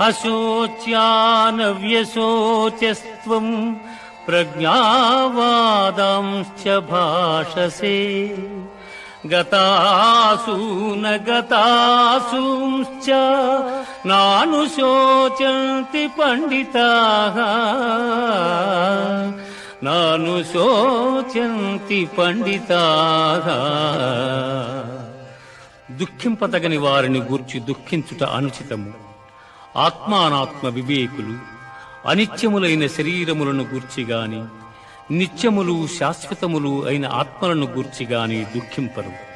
అశోచ్యానవ్యశోచస్త్వం ప్రజ్ఞావాదాంశ్చ భాషసే గతాసూన గతాసూంశ్చ నానుశోచంతి పండితాః నానుశోచంతి పండితాః. దుఃఖింపతగని వారిని గూర్చి దుఃఖించుట అనుచితము. ఆత్మానాత్మ వివేకులు అనిత్యములైన శరీరములను గూర్చిగాని నిత్యములు శాశ్వతములు అయిన ఆత్మలను గూర్చిగాని దుఃఖింపరు.